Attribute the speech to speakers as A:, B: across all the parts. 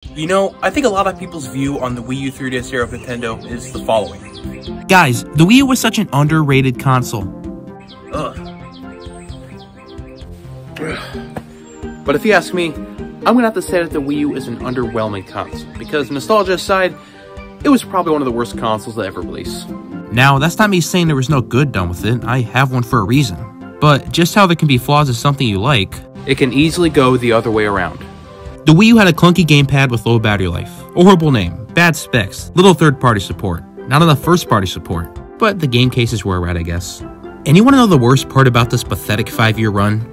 A: You know, I think a lot of people's view on the Wii U 3DS era of Nintendo is the following.
B: Guys, the Wii U was such an underrated console.
A: Ugh. But if you ask me, I'm gonna have to say that the Wii U is an underwhelming console, because nostalgia aside, it was probably one of the worst consoles to ever release.
B: Now, that's not me saying there was no good done with it. I have one for a reason. But just how there can be flaws is something you like.
A: It can easily go the other way around.
B: The Wii U had a clunky gamepad with low battery life, a horrible name, bad specs, little third-party support, not enough first-party support, but the game cases were right, I guess. And you want to know the worst part about this pathetic 5-year run?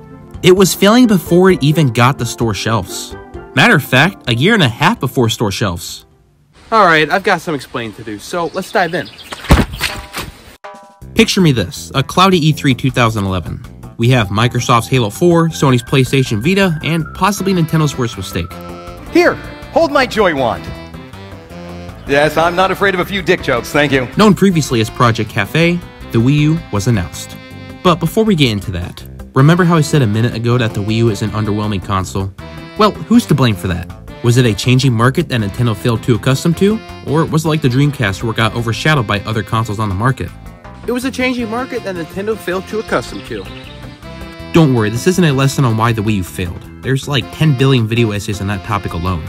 B: It was failing before it even got to store shelves. Matter of fact, a year and a half before store shelves.
A: Alright, I've got some explaining to do, so let's dive in.
B: Picture me this, a cloudy E3 2011. We have Microsoft's Halo 4, Sony's PlayStation Vita, and possibly Nintendo's worst mistake.
C: Here, hold my Joy Wand. Yes, I'm not afraid of a few dick jokes, thank you.
B: Known previously as Project Cafe, the Wii U was announced. But before we get into that, remember how I said a minute ago that the Wii U is an underwhelming console? Well, who's to blame for that? Was it a changing market that Nintendo failed to accustom to? Or was it like the Dreamcast where it got overshadowed by other consoles on the market?
A: It was a changing market that Nintendo failed to accustom to.
B: Don't worry, this isn't a lesson on why the Wii U failed. There's like 10 billion video essays on that topic alone.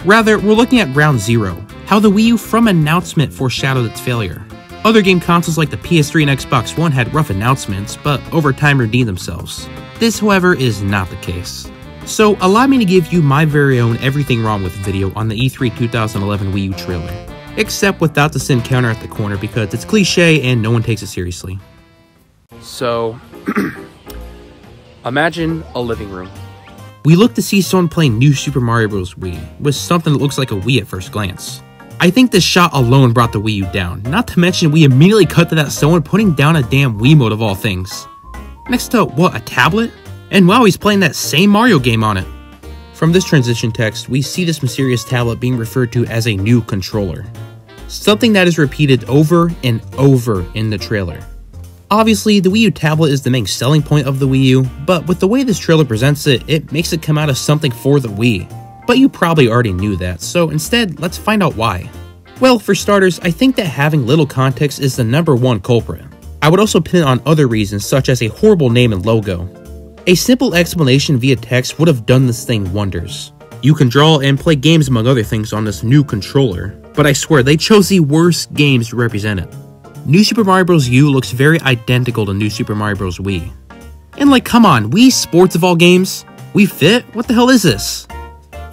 B: Rather, we're looking at ground zero, how the Wii U from announcement foreshadowed its failure. Other game consoles like the PS3 and Xbox One had rough announcements, but over time redeemed themselves. This, however, is not the case. So, allow me to give you my very own everything wrong with video on the E3 2011 Wii U trailer. Except without the sin counter at the corner because it's cliche and no one takes it seriously.
A: So, imagine a living room.
B: We look to see someone playing New Super Mario Bros. Wii, with something that looks like a Wii at first glance. I think this shot alone brought the Wii U down, not to mention we immediately cut to that someone putting down a damn Wiimote of all things. Next to, what, a tablet? And wow, he's playing that same Mario game on it. From this transition text, we see this mysterious tablet being referred to as a new controller. Something that is repeated over and over in the trailer. Obviously, the Wii U tablet is the main selling point of the Wii U, but with the way this trailer presents it, it makes it come out as something for the Wii. But you probably already knew that, so instead, let's find out why. Well, for starters, I think that having little context is the #1 culprit. I would also pin it on other reasons such as a horrible name and logo. A simple explanation via text would have done this thing wonders. You can draw and play games among other things on this new controller, but I swear they chose the worst games to represent it. New Super Mario Bros. U looks very identical to New Super Mario Bros. Wii. And like, come on, Wii Sports of all games? Wii Fit? What the hell is this?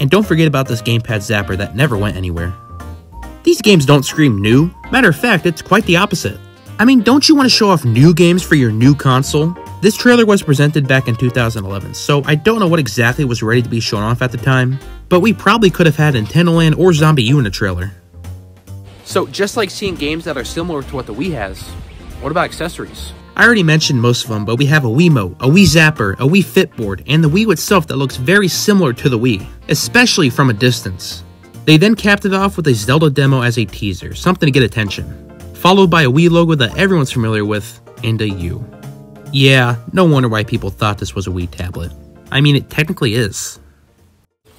B: And don't forget about this gamepad zapper that never went anywhere. These games don't scream new. Matter of fact, it's quite the opposite. I mean, don't you want to show off new games for your new console? This trailer was presented back in 2011, so I don't know what exactly was ready to be shown off at the time, but we probably could have had Nintendo Land or Zombie U in the trailer.
A: So just like seeing games that are similar to what the Wii has, what about accessories?
B: I already mentioned most of them, but we have a Wiimote, a Wii Zapper, a Wii Fit board, and the Wii U itself that looks very similar to the Wii, especially from a distance. They then capped it off with a Zelda demo as a teaser, something to get attention, followed by a Wii logo that everyone's familiar with, and a U. Yeah, no wonder why people thought this was a Wii tablet. I mean, it technically is.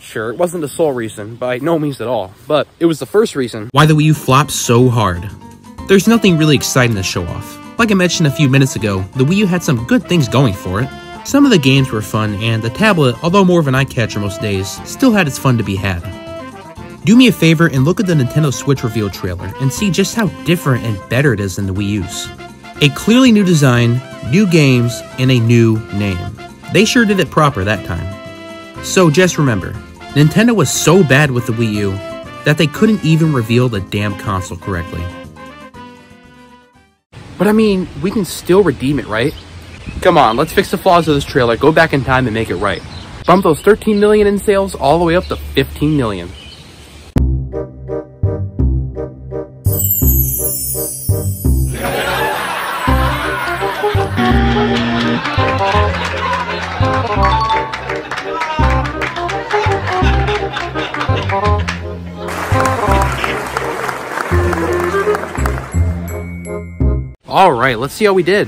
A: Sure, it wasn't the sole reason, by no means at all, but it was the first reason
B: why the Wii U flopped so hard. There's nothing really exciting to show off. Like I mentioned a few minutes ago, the Wii U had some good things going for it. Some of the games were fun, and the tablet, although more of an eye-catcher most days, still had its fun to be had. Do me a favor and look at the Nintendo Switch reveal trailer and see just how different and better it is than the Wii U's. A clearly new design, new games, and a new name. They sure did it proper that time. So just remember, Nintendo was so bad with the Wii U that they couldn't even reveal the damn console correctly.
A: But I mean, we can still redeem it, right? Come on, let's fix the flaws of this trailer, go back in time and make it right. Bump those 13 million in sales all the way up to 15 million. Alright, let's see how we did.